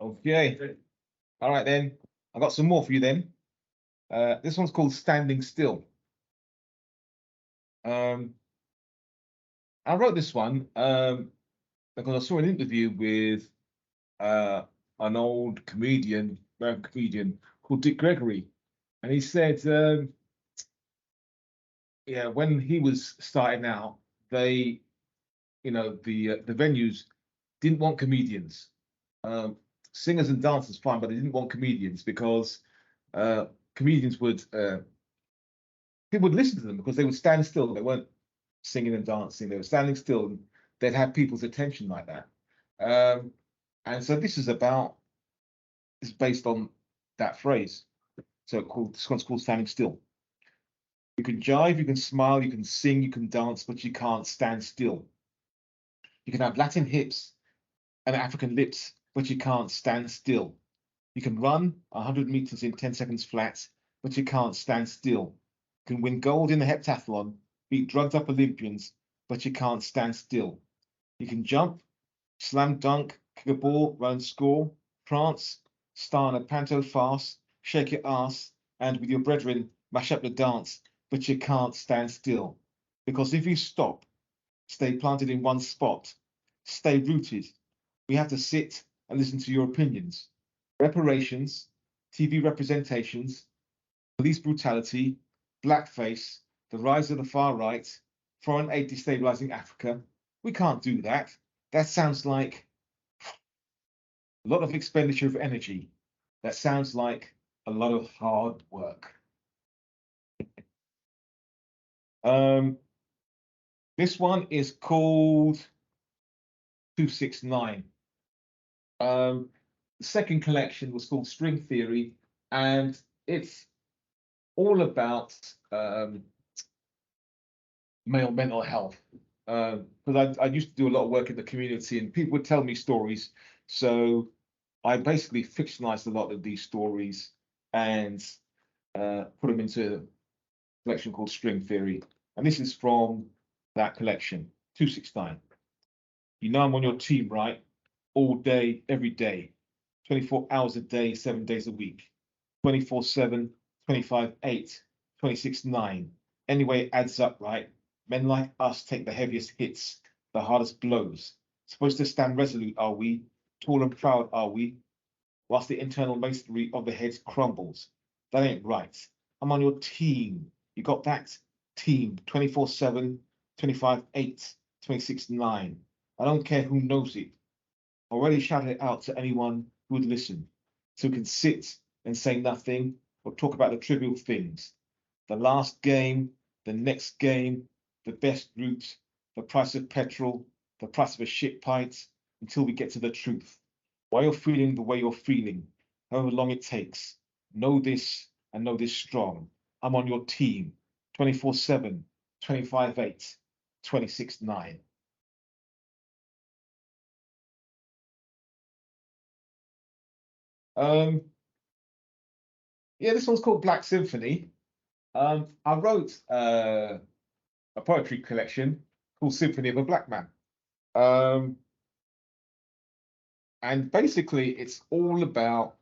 Okay. All right then. I got some more for you then. This one's called Standing Still. I wrote this one because I saw an interview with an old comedian, American comedian called Dick Gregory, and he said, yeah, when he was starting out, they, the venues didn't want comedians. Singers and dancers fine, but they didn't want comedians because comedians would people would listen to them because they would stand still. They weren't singing and dancing. They were standing still, and they'd have people's attention like that. And so this is based on that phrase. So this one's called Standing Still. You can jive, you can smile, you can sing, you can dance, but you can't stand still. You can have Latin hips and African lips, but you can't stand still. You can run 100 meters in 10 seconds flat, but you can't stand still. You can win gold in the heptathlon, beat drugged up Olympians, but you can't stand still. You can jump, slam dunk, kick a ball, run, score, prance, star in a panto farce, shake your ass, and with your brethren mash up the dance, but you can't stand still. Because if you stop, stay planted in one spot, stay rooted, we have to sit and listen to your opinions. Reparations, TV representations, police brutality, blackface, the rise of the far right, foreign aid destabilizing Africa. We can't do that. That sounds like a lot of expenditure of energy. That sounds like a lot of hard work. This one is called 269. The second collection was called String Theory, and it's all about male mental health. Because I used to do a lot of work in the community, and people would tell me stories. So I basically fictionalized a lot of these stories and put them into a collection called String Theory. And this is from that collection, 269. You know I'm on your team, right? All day, every day, 24 hours a day, 7 days a week, 24/7, 25/8, 26/9. Anyway, it adds up, right? Men like us take the heaviest hits, the hardest blows. Supposed to stand resolute, are we? Tall and proud, are we? Whilst the internal masonry of the heads crumbles. That ain't right. I'm on your team. You got that? Team, 24/7, 25/8, 26/9. I don't care who knows it. Already shouted it out to anyone who would listen, so can sit and say nothing or talk about the trivial things. The last game, the next game, the best route, the price of petrol, the price of a shit pint, until we get to the truth. Why you're feeling the way you're feeling, however long it takes. Know this and know this strong. I'm on your team, 24/7, 25/8, 26/9. Yeah, this one's called Black Symphony. I wrote a poetry collection called Symphony of a Black Man. And basically, it's all about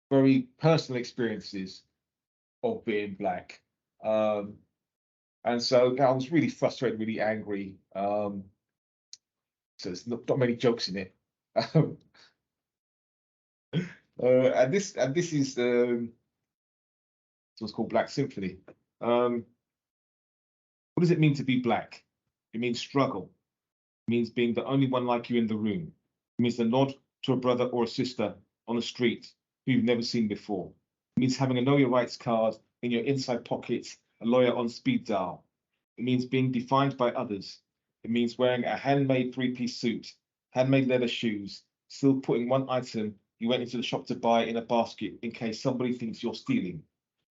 very personal experiences of being Black. And so I was really frustrated, really angry. So there's not many jokes in it. And this is what's called Black Symphony. What does it mean to be Black? It means struggle. It means being the only one like you in the room. It means the nod to a brother or a sister on the street who you've never seen before. It means having a Know Your Rights card in your inside pocket, a lawyer on speed dial. It means being defined by others. It means wearing a handmade three-piece suit, handmade leather shoes, still putting one item you went into the shop to buy in a basket in case somebody thinks you're stealing.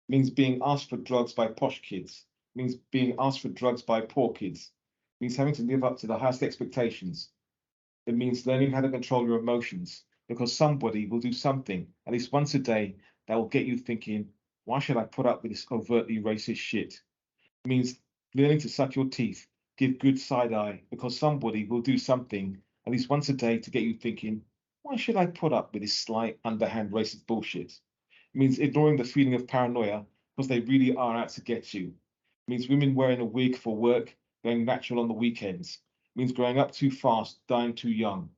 It means being asked for drugs by posh kids. It means being asked for drugs by poor kids. It means having to live up to the highest expectations. It means learning how to control your emotions, because somebody will do something at least once a day that will get you thinking, why should I put up with this overtly racist shit? It means learning to suck your teeth, give good side eye, because somebody will do something at least once a day to get you thinking, Why should I put up with this slight, underhand racist bullshit? It means ignoring the feeling of paranoia because they really are out to get you. It means women wearing a wig for work, going natural on the weekends. It means growing up too fast, dying too young.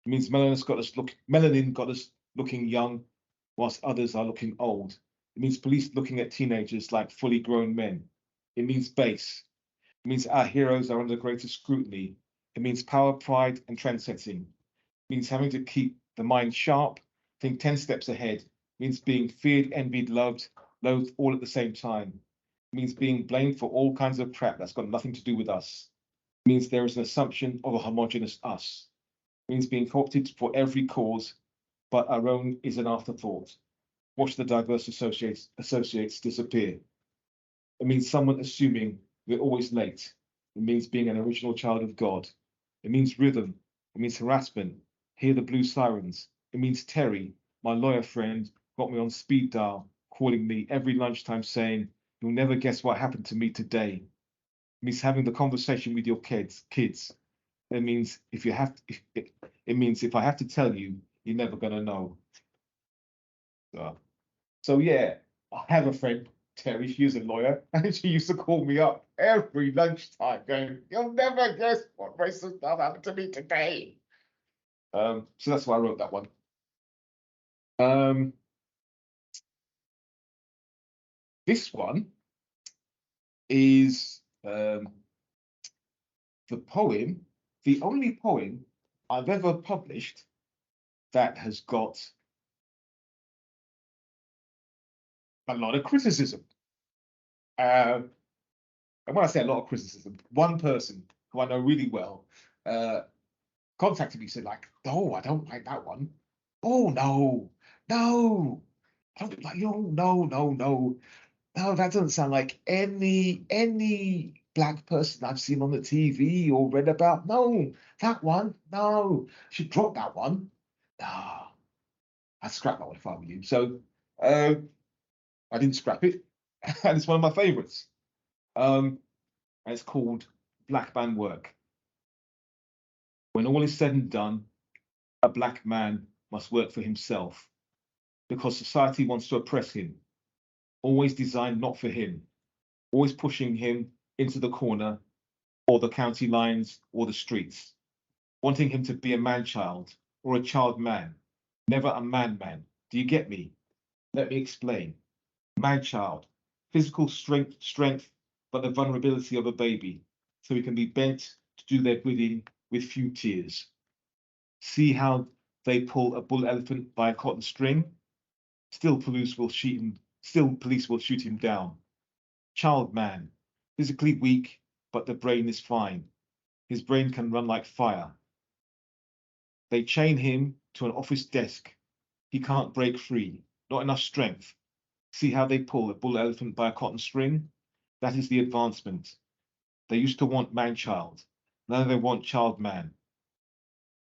It means melanin got us looking young, whilst others are looking old. It means police looking at teenagers like fully grown men. It means base. It means our heroes are under greater scrutiny. It means power, pride, and trend-setting. It means having to keep the mind sharp, think 10 steps ahead. It means being feared, envied, loved, loathed all at the same time. It means being blamed for all kinds of crap that's got nothing to do with us. It means there is an assumption of a homogenous us. It means being co-opted for every cause, but our own is an afterthought. Watch the diverse associates disappear. It means someone assuming we're always late. It means being an original child of God. It means rhythm. It means harassment. Hear the blue sirens. It means Terry, my lawyer friend, got me on speed dial, calling me every lunchtime saying, "You'll never guess what happened to me today." It means having the conversation with your kids. It means if I have to tell you, you're never gonna know. So yeah, I have a friend, Terry. She's a lawyer, and she used to call me up every lunchtime, going, "You'll never guess what racist stuff happened to me today." So that's why I wrote that one. This one is the poem, the only poem I've ever published that has got a lot of criticism. And when I say a lot of criticism, one person who I know really well contacted me, said like, "Oh, I don't like that one. Oh no, I don't like no, that doesn't sound like any black person I've seen on the TV or read about. No, that one, no, should drop that one. Ah, I'd scrap that one if I were you." So I didn't scrap it, and it's one of my favorites. And it's called Black Man Work. When all is said and done, a black man must work for himself because society wants to oppress him, always designed not for him, always pushing him into the corner or the county lines or the streets, wanting him to be a man child or a child man, never a man. Do you get me? Let me explain. Man child, physical strength, but the vulnerability of a baby, so he can be bent to do their bidding with few tears. See how they pull a bull elephant by a cotton string? Still police will shoot him down. Child man, physically weak, but the brain is fine. His brain can run like fire. They chain him to an office desk. He can't break free, not enough strength. See how they pull a bull elephant by a cotton string? That is the advancement. They used to want man-child. Now they want child-man.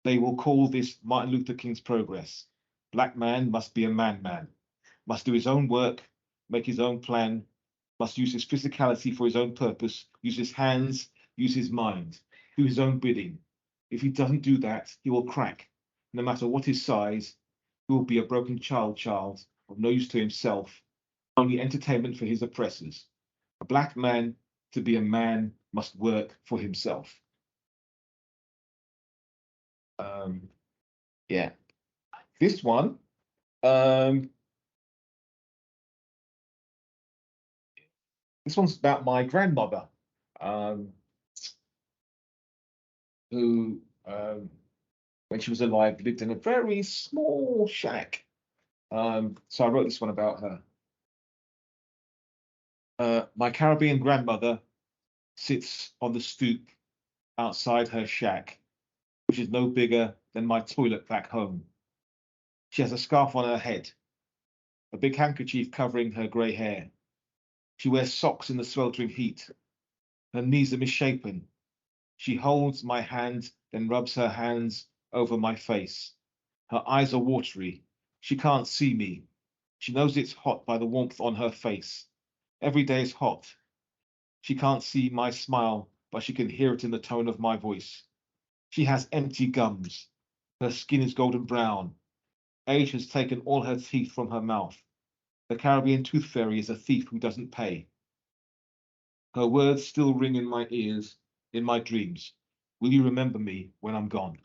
They will call this Martin Luther King's progress. Black man must be a man, must do his own work, make his own plan, must use his physicality for his own purpose, use his hands, use his mind, do his own bidding. If he doesn't do that, he will crack. No matter what his size, he will be a broken child of no use to himself, only entertainment for his oppressors. A black man, to be a man, must work for himself. Yeah. This one, this one's about my grandmother, who, when she was alive, lived in a very small shack. So I wrote this one about her. My Caribbean grandmother sits on the stoop outside her shack, which is no bigger than my toilet back home. She has a scarf on her head, a big handkerchief covering her grey hair. She wears socks in the sweltering heat. Her knees are misshapen. She holds my hand, then rubs her hands over my face. Her eyes are watery. She can't see me. She knows it's hot by the warmth on her face. Every day is hot. She can't see my smile, but she can hear it in the tone of my voice. She has empty gums. Her skin is golden brown. Age has taken all her teeth from her mouth. The Caribbean tooth fairy is a thief who doesn't pay. Her words still ring in my ears, in my dreams. Will you remember me when I'm gone?